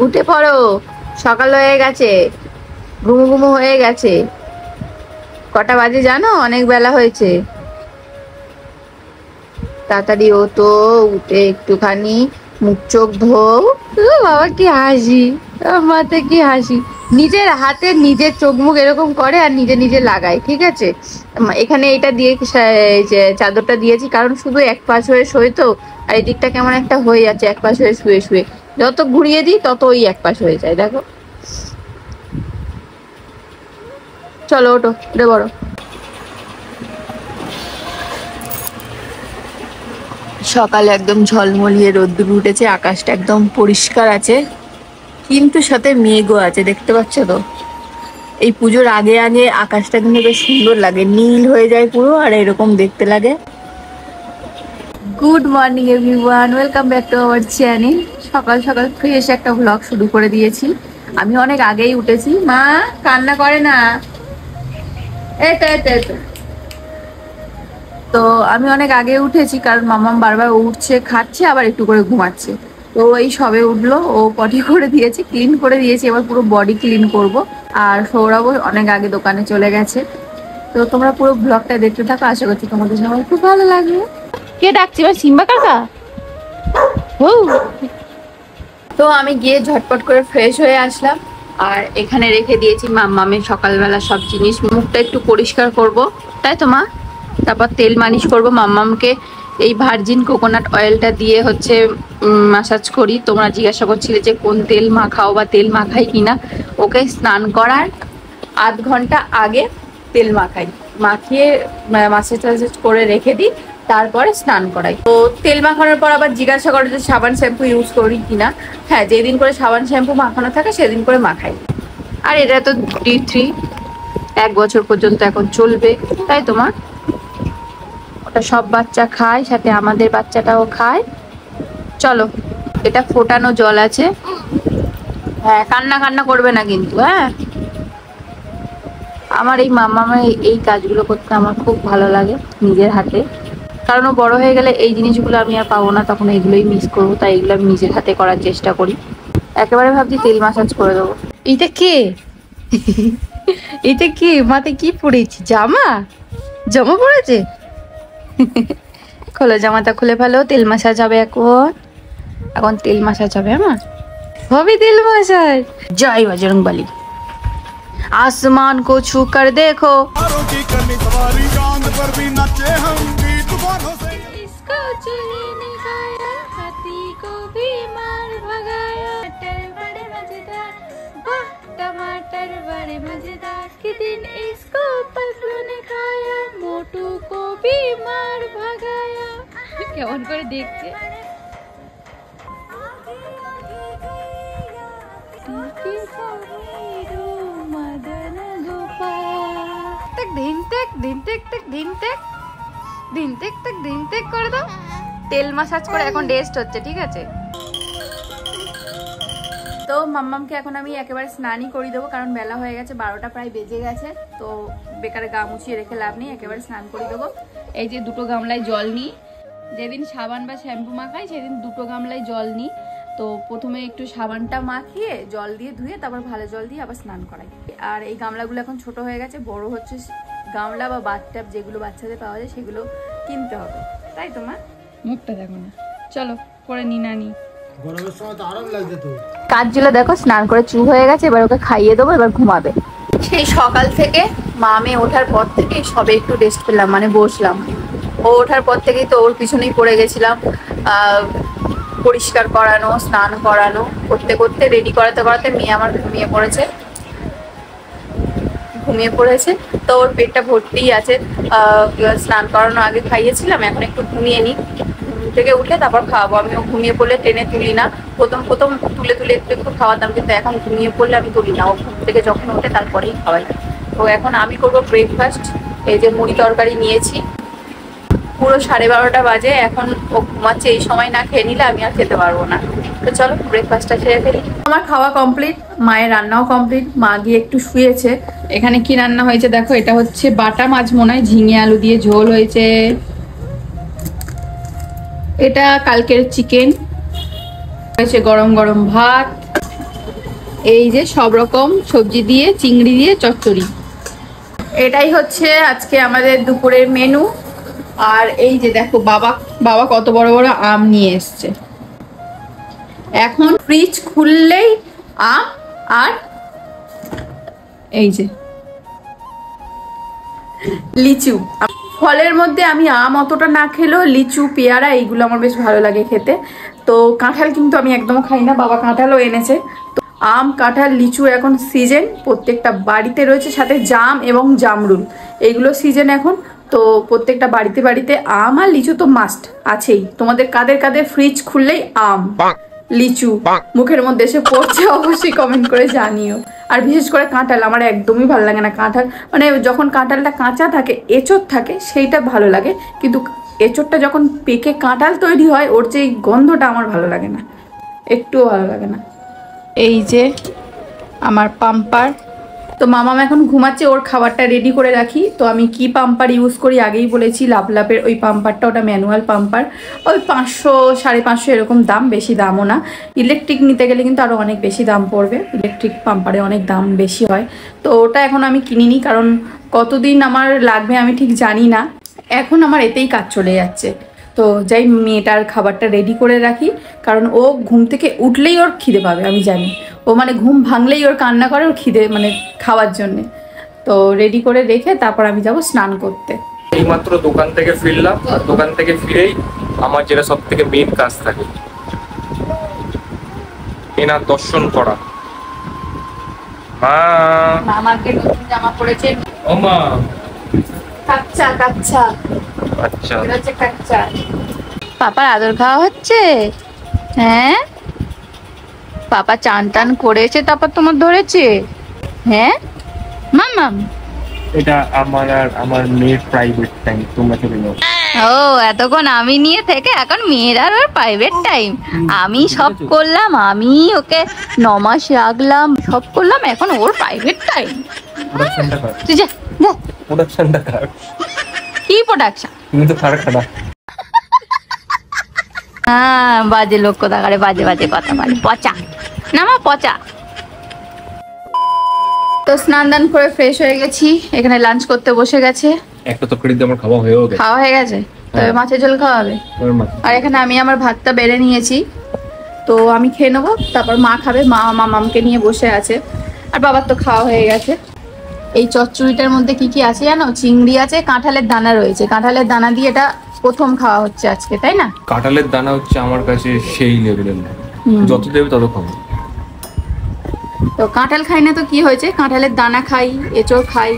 উঠে পড়ো, সকাল হয়ে গেছে, ঘুমু ঘুমু হয়ে গেছে। কটা বাজে জানো? অনেক বেলা হয়েছে। তাড়াতাড়ি ও তো, উঠে একটুখানি মুখ চোখ ধো। বাবা কি হাসি, মাথা কি হাসি। নিজের হাতে নিজের চোখ মুখ এরকম করে আর নিজে নিজে লাগায়, ঠিক আছে? এখানে এটা দিয়ে যে চাদরটা দিয়েছি, কারণ শুধু এক পাশ হয়ে শোয় তো, আর এই দিকটা কেমন একটা হয়ে যাচ্ছে এক পাশ হয়ে শুয়ে শুয়ে। যত ঘুরিয়ে দিই তত ওই এক পাশ হয়ে যায়, দেখো। চলো ওঠো, উঠে বড়। সকালে একদম ঝলমলিয়ে রোদ্দুর উঠেছে, আকাশটা একদম পরিষ্কার আছে, কিন্তু সাথে মেঘও আছে, দেখতে পাচ্ছ তো? এই পুজোর আগে আগে আকাশটা কিন্তু বেশ সুন্দর লাগে, নীল হয়ে যায় পুরো, আর এরকম দেখতে লাগে। Good morning everyone, welcome back to our channel. সকাল সকাল ফ্রেশ একটা ব্লগ শুরু করে দিয়েছি। আমি অনেক আগেই উঠেছি। মা কান্না করে না, এই তো এই তো এই তো। তো আমি অনেক আগে উঠেছি, কারণ মামাম বারবার উঠছে, খাচ্ছে, আবার একটু করে ঘুমাচ্ছে। তো এই সবে উঠলো, ও পটি করে দিয়েছে, ক্লিন করে দিয়েছি, এবার পুরো বডি ক্লিন করব। আর সৌরভও অনেক আগে দোকানে চলে গেছে। তো তোমরা পুরো ব্লগটা দেখতে থাকো, আশা করছি তোমাদের সবাই খুব ভালো লাগবে। কে ডাকছি? সিম্বা কাকা। ও, তো আমি গিয়ে ঝটপট করে ফ্রেশ হয়ে আসলাম, আর এখানে রেখে দিয়েছি মাম্মামের সকালবেলা সব জিনিস। মুখটা একটু পরিষ্কার করব, তাই তো মা? তারপর তেল মালিশ করব মাম্মামকে। এই ভার্জিন কোকোনাট অয়েলটা দিয়ে হচ্ছে মাসাজ করি। তোমরা জিজ্ঞাসা করছিলে যে কোন তেল মাখাও বা তেল মাখাই কিনা। ওকে স্নান করার আধ ঘন্টা আগে তেল মাখাই, মাখিয়ে মাসাজ টাসাজ করে রেখে দিই, তারপরে স্নান করাই। তো তেল মাখানোর পর আবার জিজ্ঞাসা করে যে সাবান শ্যাম্পু ইউজ করি কিনা। হ্যাঁ, যেদিন করে সাবান শ্যাম্পু মাখানো থাকে সেদিন করে মাখাই। আর এটা তো D3, 1 বছর পর্যন্ত এখন চলবে, তাই তোমার? ওটা সব বাচ্চা খায়, সাথে আমাদের বাচ্চাটাও খায়। চলো, এটা ফোটানো জল আছে। হ্যাঁ, কান্না কান্না করবে না কিন্তু, হ্যাঁ। আমার এই মামামের এই কাজগুলো করতে আমার খুব ভালো লাগে নিজের হাতে, কারণ ও বড় হয়ে গেলে এই জিনিসগুলো আমি আর পাবো না, তখন এগুলোই মিস করবো, তাই এগুলো আমি নিজের হাতে করার চেষ্টা করি। একেবারে ভাবছি তেল মাসাজ করে দেবো। এটা কে? এটা কে? মাথায় কি পড়েছি? জামা? জামা পড়েছে? খোলো, জামাটা খুলে ফেলো, তেল মাসাজ হবে এখন। এখন তেল মাসাজ হবে আমার, হবে তেল মাসাজ। জয় বজরংবলী। आसमान को छू कर देखो, इसको चूहे ने खाया, हाथी को भी मार भगाया। टमाटर बड़े मजेदार, वाह टमाटर बड़े मजेदार, कि दिन इसको पतलू ने खाया, मोटू को भी मार भगाया। কেমন করে দেখছে। করে দাও, তেল মাসাজ করে এখন রেস্ট হচ্ছে, ঠিক আছে? তো মাম্মামকে এখন আমি একেবারে স্নানই করে দেবো, কারণ বেলা হয়ে গেছে, 12টা প্রায় বেজে গেছে। তো বেকারে গা মুছিয়ে রেখে লাভ নেই, একেবারে স্নান করে দেবো। এই যে 2টো গামলায় জল নিই, যেদিন সাবান বা শ্যাম্পু মাখাই সেদিন 2টো গামলায় জল নিই। তো প্রথমে একটু সাবানটা মাখিয়ে জল দিয়ে ধুয়ে তারপর ভালো জল দিয়ে আবার স্নান করাই। আর এই গামলাগুলো এখন ছোট হয়ে গেছে, বড় হচ্ছে গামলা বা বাথটাব যেগুলো বাচ্চাদের পাওয়া যায় সেগুলো কিনতে হবে, তাই তো মা? মুখটা দেখো না, চলো করে নি নানি। গরমের সময় তো আরাম লাগছে। তো কাজগুলো দেখো, স্নান করে চুপ হয়ে গেছে, এবার ওকে খাইয়ে দেবো, এবার ঘুমাবে। সেই সকাল থেকে মামে ওঠার পর থেকে সবে একটু রেস্ট পেলাম, মানে বসলাম। ও ওঠার পর থেকেই তো ওর পিছনেই পড়ে গেছিলাম, পরিষ্কার করানো, স্নান করানো করতে করতে, রেডি করাতে করাতে মেয়ে আমার ঘুমিয়ে পড়েছে। তো ওর পেটটা ভর্তিই আছে। স্নান করানো আগে খাইয়েছিলাম, এখন একটু ঘুমিয়ে নিই, ঘুম থেকে উঠে তারপর খাওয়াবো। আমিও ঘুমিয়ে পড়লে টেনে তুলি না, প্রথম তুলে তুলে একটু একটু খাওয়াতাম, কিন্তু এখন ঘুমিয়ে পড়লে আমি তুলি না, ও ঘুম থেকে যখন ওঠে তারপরেই খাওয়াই। তো এখন আমি করবো ব্রেকফাস্ট। এই যে মুড়ি তরকারি নিয়েছি, পুরো 12:30টা বাজে, এখন ও ঘুমাচ্ছে, এই সময় না খেয়ে নিলে আমি আর খেতে পারবো না। তো চলো ব্রেকফাস্টটা সেরে ফেলি। আমার খাওয়া কমপ্লিট, মায়ের রান্নাও কমপ্লিট, মা গিয়ে একটু শুয়েছে। এখানে কি রান্না হয়েছে দেখো, এটা হচ্ছে বাটা মাছ মনে হয়, ঝিঙে আলু দিয়ে ঝোল হয়েছে। এটা কালকের চিকেন হয়েছে, গরম গরম ভাত, এই যে সব রকম সবজি দিয়ে চিংড়ি দিয়ে চচ্চড়ি, এটাই হচ্ছে আজকে আমাদের দুপুরের মেনু। আর এই যে দেখো বাবা বাবা কত বড় বড় আম নিয়ে এসছে। এখন ফ্রিজ খুললেই আম, আর এই যে লিচু। ফলের মধ্যে আমি আম অতটা না খেলেও লিচু পেয়ারা এইগুলো আমার বেশ ভালো লাগে খেতে। তো কাঁঠাল কিন্তু আমি একদম খাই না, বাবা কাঁঠালও এনেছে। তো আম কাঁঠাল লিচু এখন সিজন, প্রত্যেকটা বাড়িতে রয়েছে, সাথে জাম এবং জামরুল এইগুলো সিজন এখন। তো প্রত্যেকটা বাড়িতে বাড়িতে আম আর লিচু তো মাস্ট আছেই। তোমাদের কাদের কাদের ফ্রিজ খুললেই আম লিচু মুখের মধ্যে এসে পড়ছে অবশ্যই কমেন্ট করে জানিও। আর বিশেষ করে কাঁঠাল আমার একদমই ভালো লাগে না। কাঁঠাল মানে যখন কাঁঠালটা কাঁচা থাকে, এঁচোড় থাকে, সেইটা ভালো লাগে, কিন্তু এঁচোড়টা যখন পেকে কাঁঠাল তৈরি হয় ওর যে গন্ধটা আমার ভালো লাগে না, একটুও ভালো লাগে না। এই যে আমার পাম্পার, তো মামাম এখন ঘুমাচ্ছে, ওর খাবারটা রেডি করে রাখি। তো আমি কি পাম্পার ইউজ করি আগেই বলেছি, লাভলাভের ওই পাম্পারটা, ওটা ম্যানুয়াল পাম্পার। ওই 500 550 এরকম দাম, বেশি দামও না। ইলেকট্রিক নিতে গেলে কিন্তু আরও অনেক বেশি দাম পড়বে, ইলেকট্রিক পাম্পারে অনেক দাম বেশি হয়। তো ওটা এখন আমি কিনিনি, কারণ কতদিন আমার লাগবে আমি ঠিক জানি না। এখন আমার এতেই কাজ চলে যাচ্ছে। তো যাই মেয়েটার খাবারটা রেডি করে রাখি, কারণ ও ঘুম থেকে উঠলেই ওর খিদে পাবে আমি জানি। ও মানে ঘুম ভাঙলেই ওর কান্না করে, ওর খিদে মানে খাওয়ার জন্যে। তো রেডি করে রেখে তারপর আমি যাব স্নান করতে। এইমাত্র দোকান থেকে ফিরলাম, আর দোকান থেকে ফিরেই আমার যেটা সব থেকে মেন কাজ থাকে, এনার দর্শন করা। মা আমাকে নতুন জামা পড়েছে। ও মা, কাচ্চা কাচ্চা, আচ্ছা এটা হচ্ছে কাচ্চা। পাপার আদর খাওয়া হচ্ছে? হ্যাঁ, পাপা চান টান করেছে তারপর তোমার ধরেছে? হ্যাঁ মামাম, এটা আমার আর আমার মেয়ের প্রাইভেট টাইম, তোমরা চলে যাও। ও এতক্ষণ আমি নিয়ে থেকে এখন মেয়ের আর ওর প্রাইভেট টাইম। আমি সব করলাম, আমি ওকে 9 মাস রাখলাম, সব করলাম, এখন ওর প্রাইভেট টাইম। প্রোডাকশনটা কার? তুই যা যা। প্রোডাকশনটা কার? কি প্রোডাকশন? তুমি তো কারখানা। হ্যাঁ, বাজে লোক কোথাকারে, বাজে বাজে কথা বলে, পচা না মা, পচা। তো স্নান দান করে ফ্রেশ হয়ে গেছি, এখানে লাঞ্চ করতে বসে গেছে। একটা তরকারি দিয়ে আমার খাওয়া হয়েও গেছে। খাওয়া হয়ে গেছে, তবে মাছের ঝোল খাওয়া হবে। আর এখানে আমি আমার ভাতটা বেড়ে নিয়েছি, তো আমি খেয়ে নেবো, তারপর মা খাবে। মা মামামকে নিয়ে বসে আছে, আর বাবার তো খাওয়া হয়ে গেছে। এই চচ্চড়িটার মধ্যে কি কি আছে জানো? চিংড়ি আছে, কাঁঠালের দানা রয়েছে। কাঁঠালের দানা দিয়ে এটা প্রথম খাওয়া হচ্ছে আজকে, তাই না? কাঁঠালের দানা হচ্ছে আমার কাছে সেই লেভেলের, যত দেবে তত খাবো। তো কাঁঠাল খাই না তো কি হয়েছে, কাঁঠালের দানা খাই, এঁচড় খাই,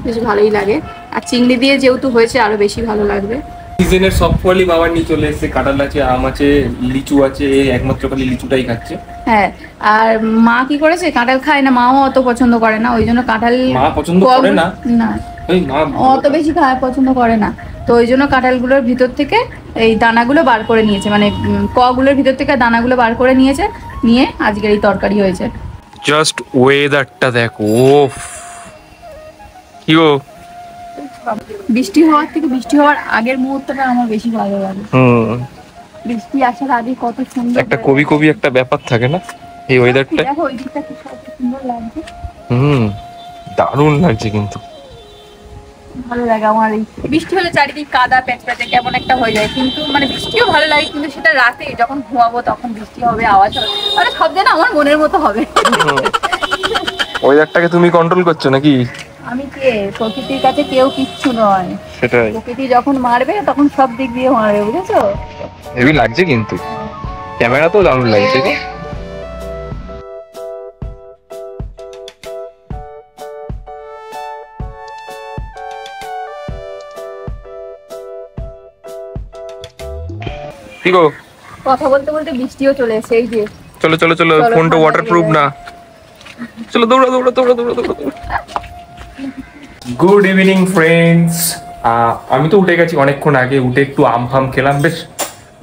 বেশ ভালোই লাগে। আর চিংড়ি দিয়ে যেহেতু হয়েছে আরো বেশি ভালো লাগবে। সিজনের সব ফলই বাবা নিয়ে চলে এসেছে, কাঁঠাল আছে, আম আছে, লিচু আছে, একমাত্র খালি লিচুটাই খাচ্ছে। হ্যাঁ, আর মা কি করেছে, কাঁঠাল খায় না, মাও অত পছন্দ করে না, ওই জন্য কাঁঠাল মা পছন্দ করে না, না ওই মা অত বেশি খায় পছন্দ করে না। তো ওই জন্য কাঁঠালগুলোর ভিতর থেকে এই দানাগুলো বার করে নিয়েছে, মানে কগুলোর ভিতর থেকে দানাগুলো বার করে নিয়েছে, নিয়ে আজকের এই তরকারি হয়েছে। জাস্ট ওয়েদারটা দেখো, ওফ কি গো। বৃষ্টি হওয়ার থেকে বৃষ্টি হওয়ার আগের মুহূর্তটা আমার বেশি ভালো লাগে। বৃষ্টি আসার আগে কত সুন্দর একটা কবি কবি একটা ব্যাপার থাকে না এই ওয়েদারটা। দেখো ওই দিকটা কি সুন্দর লাগছে। দারুণ লাগছে, কিন্তু ভালো লাগে আমার। এই বৃষ্টি হলে চারিদিক কাদা প্যাচপ্যাচে কেমন একটা হয়ে যায়, কিন্তু মানে বৃষ্টিও ভালো লাগে, কিন্তু সেটা রাতে যখন ঘুমাবো তখন বৃষ্টি হবে, আওয়াজ হবে, মানে সব যেন আমার মনের মতো হবে। ওয়েদারটাকে তুমি কন্ট্রোল করছো নাকি? আমি কে? প্রকৃতির কাছে কেউ কিচ্ছু নয়। সেটাই, প্রকৃতি যখন মারবে তখন সব দিক দিয়ে মারবে, বুঝেছো? হেভি লাগছে, কিন্তু ক্যামেরা তো দারুণ লাগছে। কি গো, কথা বলতে বলতে বৃষ্টিও চলে এসে, এই যে চলো চলো চলো, ফোনটা ওয়াটারপ্রুফ না, চলো দৌড়া দৌড়া দৌড়া দৌড়া দৌড়া। গুড ইভিনিং ফ্রেন্ডস, আমি তো উঠে গেছি অনেকক্ষণ আগে, উঠে একটু আম ফাম খেলাম। বেশ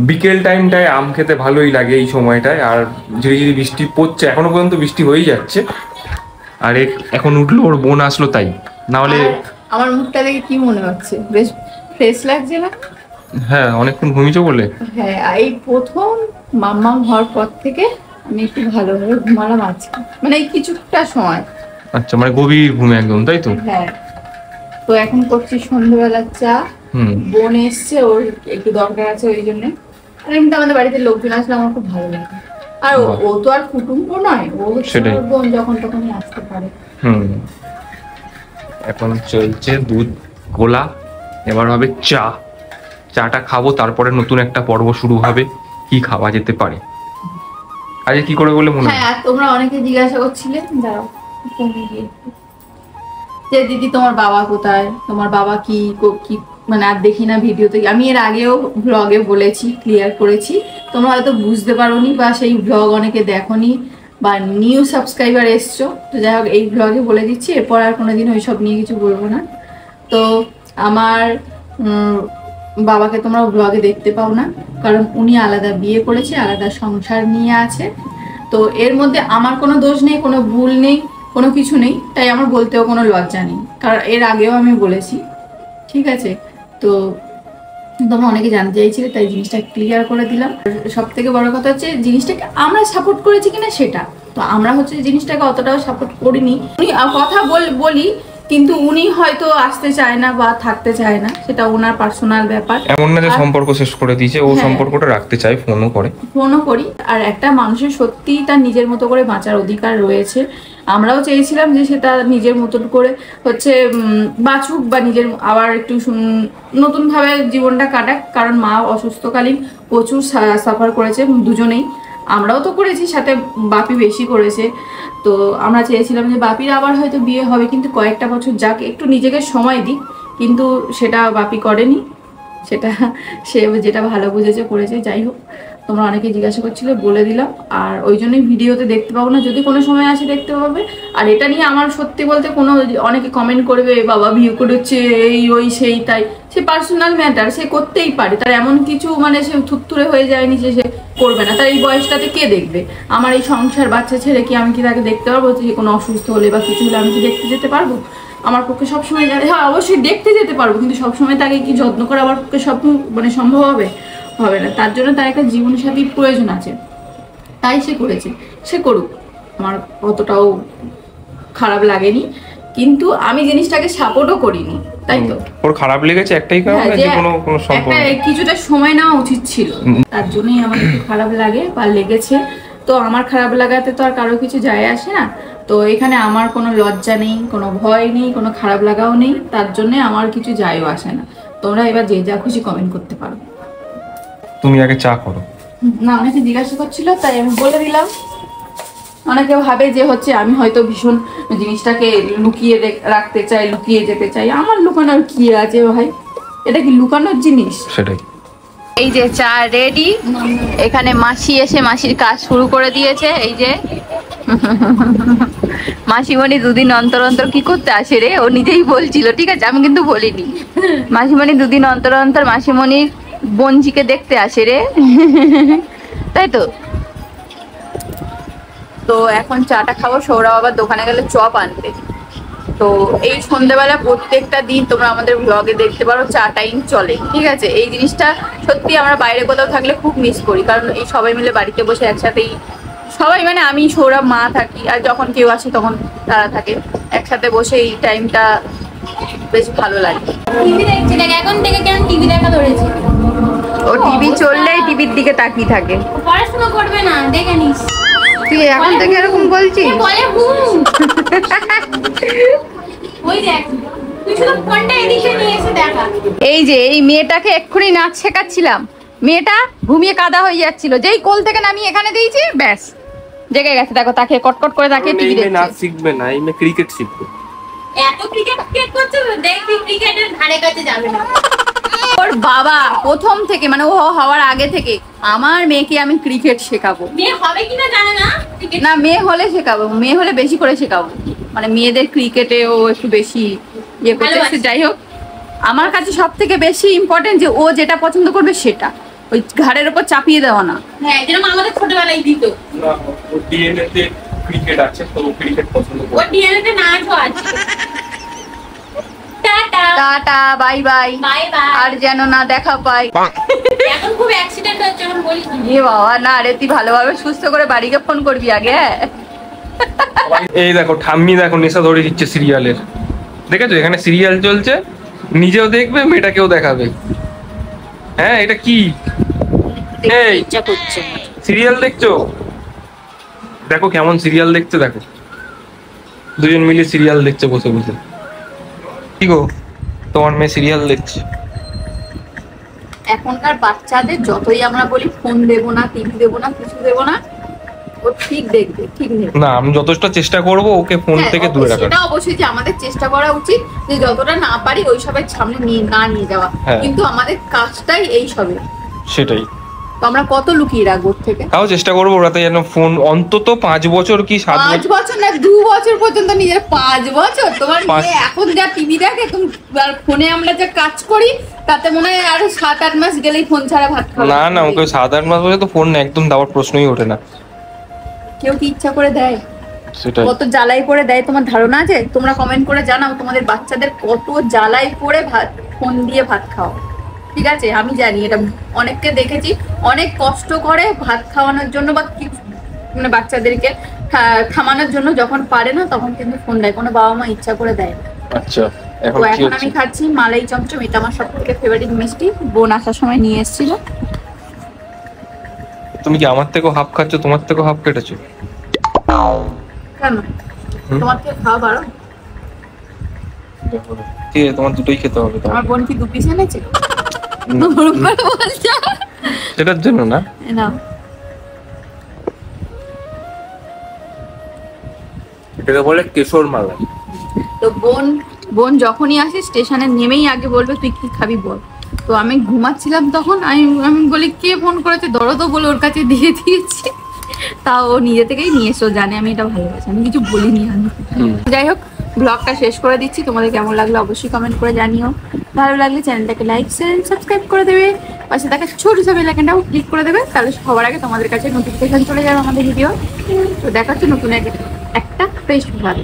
বিকেল টাইমটায় আম খেতে ভালোই লাগে এই সময়টায়, আর ঝিরি ঝিরি বৃষ্টি পড়ছে, এখনো পর্যন্ত বৃষ্টি হয়েই যাচ্ছে। আর এখন উঠলো, ওর বোন আসলো তাই, না হলে। আমার মুখটা দেখে কি মনে হচ্ছে, বেশ ফ্রেশ লাগছে না? হ্যাঁ, অনেকক্ষণ ঘুমিয়েছো বলে। হ্যাঁ, এই প্রথম মাম্মাম হওয়ার পর থেকে আমি একটু ভালোভাবে ঘুমালাম আজকে, মানে এই কিছুটা সময়। আচ্ছা, মানে গভীর ঘুমে একদম, তাই তো? হ্যাঁ। তো এখন করছি সন্ধ্যেবেলার চা। বোন এসছে, ওর একটু দরকার আছে ওই জন্য। আর এমনি আমাদের বাড়িতে লোকজন আসলে আমার খুব ভালো লাগে। আর ও তো আর কুটুম্ব নয়, ও সেটাই, বোন যখন তখনই আসতে পারে। এখন চলছে দুধ গোলা, এবার হবে চা। চাটা খাবো, তারপরে নতুন একটা পর্ব শুরু হবে। কি খাওয়া যেতে পারে আজকে, কি করে বলে মনে হয়? হ্যাঁ, তোমরা অনেকে জিজ্ঞাসা করছিলে, দাঁড়াও যে দিদি তোমার বাবা কোথায়, তোমার বাবা কি কি মানে আর দেখি না ভিডিওতে। আমি এর আগেও ব্লগে বলেছি, ক্লিয়ার করেছি, তোমরা হয়তো বুঝতে পারোনি বা সেই ব্লগ অনেকে দেখোনি বা নিউ সাবস্ক্রাইবার এসছো। তো যাই হোক, এই ব্লগে বলে দিচ্ছি, এরপর আর কোনোদিন ওইসব নিয়ে কিছু বলবো না। তো আমার বাবাকে তোমরা ব্লগে দেখতে পাও না, কারণ উনি আলাদা বিয়ে করেছে, আলাদা সংসার নিয়ে আছে। তো এর মধ্যে আমার কোনো দোষ নেই, কোনো ভুল নেই, কোনো কিছু নেই, তাই আমার বলতেও কোনো লজ্জা নেই, কারণ এর আগেও আমি বলেছি। ঠিক আছে, তো তোমরা অনেকে জানতে চাইছিলে, তাই জিনিসটা ক্লিয়ার করে দিলাম। সব থেকে বড় কথা হচ্ছে জিনিসটাকে আমরা সাপোর্ট করেছি কিনা সেটা। তো আমরা হচ্ছে জিনিসটাকে অতটাও সাপোর্ট করিনি। উনি কথা বলি, কিন্তু উনি হয়তো আসতে চায় না বা থাকতে চায় না, সেটা ওনার পার্সোনাল ব্যাপার। এমন না যে সম্পর্ক শেষ করে দিয়েছে, ও সম্পর্কটা রাখতে চায়, ফোনও করি। আর একটা মানুষের সত্যিই তার নিজের মতো করে বাঁচার অধিকার রয়েছে। আমরাও চেয়েছিলাম যে সে তার নিজের মতন করে হচ্ছে বাঁচুক, বা নিজের আবার একটু নতুন ভাবে জীবনটা কাটাক, কারণ মা অসুস্থকালীন প্রচুর সাফার করেছে দুজনেই। আমরাও তো করেছি, সাথে বাপি বেশি করেছে। তো আমরা চেয়েছিলাম যে বাপির আবার হয়তো বিয়ে হবে, কিন্তু কয়েকটা বছর যাক, একটু নিজেকে সময় দিক, কিন্তু সেটা বাপি করেনি। সেটা সে যেটা ভালো বুঝেছে করেছে। যাই হোক, তোমরা অনেকে জিজ্ঞাসা করছিলে, বলে দিলাম। আর ওই জন্যই ভিডিওতে দেখতে পাবো না, যদি কোনো সময় আসে দেখতে পাবে। আর এটা নিয়ে আমার সত্যি বলতে কোনো, অনেকে কমেন্ট করবে বাবা ভিউ করেছে এই ওই সেই তাই, সে পার্সোনাল ম্যাটার, সে করতেই পারে। তার এমন কিছু মানে সে থুত্তুরে হয়ে যায়নি যে সে করবে না। তার এই বয়সটাতে কে দেখবে? আমার এই সংসার বাচ্চা ছেড়ে কি আমি কি তাকে দেখতে পারবো? যে কোনো অসুস্থ হলে বা কিছু হলে আমি কি দেখতে যেতে পারবো? আমার পক্ষে সবসময় হ্যাঁ অবশ্যই দেখতে যেতে পারবো, কিন্তু সবসময় তাকে কি যত্ন করা আমার পক্ষে সব মানে সম্ভব হবে? হবে না। তার জন্য তার একটা জীবনসাথীর প্রয়োজন আছে, তাই সে করেছে। সে করুক, আমার অতটাও খারাপ লাগেনি, কিন্তু আমি জিনিসটাকে সাপোর্টও করিনি। তাই তো ওর খারাপ লেগেছে একটাই কারণে, যে কোনো সম্পর্ক কিছুটা সময় নেওয়া উচিত ছিল, তার জন্যই আমার একটু খারাপ লাগে বা লেগেছে। তো আমার খারাপ লাগাতে তো আর কারো কিছু যায় আসে না। তো এখানে আমার কোনো লজ্জা নেই, কোনো ভয় নেই, কোনো খারাপ লাগাও নেই, তার জন্য আমার কিছু যায়ও আসে না। তোমরা এবার যে যা খুশি কমেন্ট করতে পারো। তুমি আগে চা করো। না, অনেকে জিজ্ঞাসা করছিল, তাই আমি বলে দিলাম। অনেকে ভাবে যে হচ্ছে আমি হয়তো ভীষণ জিনিসটাকে লুকিয়ে রাখতে চাই, লুকিয়ে যেতে চাই। আমার লুকানোর কি আছে ভাই? এটা কি লুকানোর জিনিস? সেটাই। এই যে চা রেডি। এখানে মাসি এসে মাসির কাজ শুরু করে দিয়েছে। এই যে মাসিমণি দুদিন অন্তর অন্তর কি করতে আসে রে, ও নিজেই বলছিল, ঠিক আছে, আমি কিন্তু বলিনি। মাসিমণি দুদিন অন্তর অন্তর মাসিমণির বোনজিকে দেখতে আসে রে, তাই তো। তো এখন চাটা খাবো, সৌরভ আবার দোকানে গেলে চপ আনতে। তো এই সন্ধ্যাবেলা প্রত্যেকটা দিন তোমরা আমাদের ব্লগে দেখতে পারো চা টাইম চলে, ঠিক আছে। এই জিনিসটা সত্যি আমরা বাইরে কোথাও থাকলে খুব মিস করি, কারণ এই সবাই মিলে বাড়িতে বসে একসাথেই সবাই, মানে আমি সৌরভ মা থাকি, আর যখন কেউ আসে তখন তারা থাকে, একসাথে বসে এই টাইমটা বেশ ভালো লাগে। টিভি দেখছি, দেখ এখন থেকে কেন টিভি দেখা ধরেছে। ও টিভি চললেই টিভির দিকে তাকিয়ে থাকে। পড়াশোনা করবে না, দেখে নিস। তুই এখন থেকে এরকম বলছিস? বলে ওই দেখ, তুই শুধু ফোনটা এদিকে নিয়ে এসে দেখা। এই যে এই মেয়েটাকে এক্ষুনি নাচ শেখাচ্ছিলাম, মেয়েটা ঘুমিয়ে কাদা হয়ে যাচ্ছিল, যেই কোল থেকে নামিয়ে এখানে দিয়েছি ব্যাস জেগে গেছে। দেখো তাকে কটকট করে তাকে টিভি দেখছে। নাচ শিখবে না, এই মেয়ে ক্রিকেট শিখবে। এত ক্রিকেট করছে, দেখবি ক্রিকেটের ধারে কাছে যাবে না। ওর বাবা প্রথম থেকে, মানে ও হওয়ার আগে থেকে আমার মেয়েকে আমি ক্রিকেট শেখাবো। মেয়ে হবে কিনা জানে না, না মেয়ে হলে শেখাবো, মেয়ে হলে বেশি করে শেখাবো, মানে মেয়েদের ক্রিকেটে ও একটু বেশি ইয়ে করছে। যাই হোক, আমার কাছে সব থেকে বেশি ইম্পর্টেন্ট যে ও যেটা পছন্দ করবে সেটা, ওই ঘাড়ের উপর চাপিয়ে দেওয়া না। হ্যাঁ, যেরকম আমাদের ছোটবেলায় দিত। ওর ডিএনএ তে ক্রিকেট আছে, তো ক্রিকেট পছন্দ করে। ওর ডিএনএ তে নাচও আছে। Tata bye bye, bye bye. আর যেন না দেখা পাই। এখন খুব অ্যাক্সিডেন্ট হচ্ছে, এখন বলি কি? এ বাবা, না রে, তুই ভালোভাবে সুস্থ করে বাড়িকে ফোন করবি আগে, হ্যাঁ? এই দেখো ঠাম্মি দেখো নেশা ধরে দিচ্ছে সিরিয়ালের, দেখেছো এখানে সিরিয়াল চলছে, নিজেও দেখবে মেয়েটাকেও দেখাবে। হ্যাঁ এটা কি এই ইচ্ছা করছে না। সিরিয়াল দেখছো? দেখো কেমন সিরিয়াল দেখছে, দেখো দুজন মিলে সিরিয়াল দেখছে বসে বসে। কি গো, তোমার মেয়ে সিরিয়াল দেখছে? এখনকার বাচ্চাদের যতই আমরা বলি ফোন দেবো না, টিভি দেবো না, কিছু দেবো না, ও ঠিক দেখবে, ঠিক নেই। না আমি যথেষ্ট চেষ্টা করব ওকে ফোন থেকে দূরে রাখার। সেটা অবশ্যই যে আমাদের চেষ্টা করা উচিত যে যতটা না পারি ওই সবের সামনে নিয়ে যাওয়া, হ্যাঁ। কিন্তু আমাদের কাজটাই এই সবে, সেটাই, তো আমরা কত লুকিয়ে রাখবো ওর থেকে? তাও চেষ্টা করবো ওরাতে যেন ফোন অন্তত 5 বছর কি 7 5 বছর। বছর না, 2 বছর পর্যন্ত নিজের। 5 বছর? তোমার পাঁচ- মেয়ে এখন যা টিভি দেখে, তুমি আর ফোনে আমরা যা কাজ করি তাতে মনে হয় আরো 7-8 মাস গেলেই ফোন ছাড়া ভাত খাবে। না না ওকে 7-8 মাস বয়সে তো ফোন একদম দেওয়ার প্রশ্নই ওঠে না। কেউ কি ইচ্ছা করে দেয়? সেটাই। কত জ্বালাই করে দেয় তোমার ধারণা আছে? তোমরা কমেন্ট করে জানাও তোমাদের বাচ্চাদের কত জ্বালাই করে ফোন দিয়ে ভাত খাও। ঠিক আছে, আমি জানি এটা, অনেককে দেখেছি অনেক কষ্ট করে ভাত খাওয়ানোর জন্য বা মানে বাচ্চাদেরকে থামানোর জন্য, যখন পারে না তখন কিন্তু ফোন দেয়। কোনো বাবা মা ইচ্ছা করে দেয় না। আচ্ছা এখন তো কি এখন হচ্ছে? আমি খাচ্ছি মালাই চমচম, এটা আমার সব থেকে ফেভারিট মিষ্টি, বোন আসার সময় নিয়ে এসেছিল। তুমি কি আমার থেকেও হাফ খাচ্ছ, তোমার থেকেও হাফ কেটেছো? কেন? হুম? তোমার থেকে খাওয়া বারো? ঠিক আছে তোমার দুটোই খেতে হবে তোমার। আমার বোন কি 2 পিস এনেছে? সেটার জন্য না, না, এটাকে বলে কেশর মালাই। তো বোন যখনই আসে স্টেশনে নেমেই আগে বলবে তুই কি খাবি বল। তো আমি ঘুমাচ্ছিলাম তখন, আমি বলি কে ফোন করেছে, দরদ বলে ওর কাছে দিয়ে দিয়েছি। তা ও নিজে থেকেই নিয়ে এসো, জানে আমি এটা ভালোবাসি, আমি কিছু বলিনি আমি। যাই হোক, ব্লগটা শেষ করে দিচ্ছি। তোমাদের কেমন লাগলো অবশ্যই কমেন্ট করে জানিও। ভালো লাগলে চ্যানেলটাকে লাইক শেয়ার সাবস্ক্রাইব করে দেবে, পাশে থাকা ছোট ছোট বেল আইকনটাও ক্লিক করে দেবে, তাহলে সবার আগে তোমাদের কাছে নোটিফিকেশন চলে যাবে আমাদের ভিডিও। তো দেখা হচ্ছে নতুন একটা ফ্রেশ ভালো।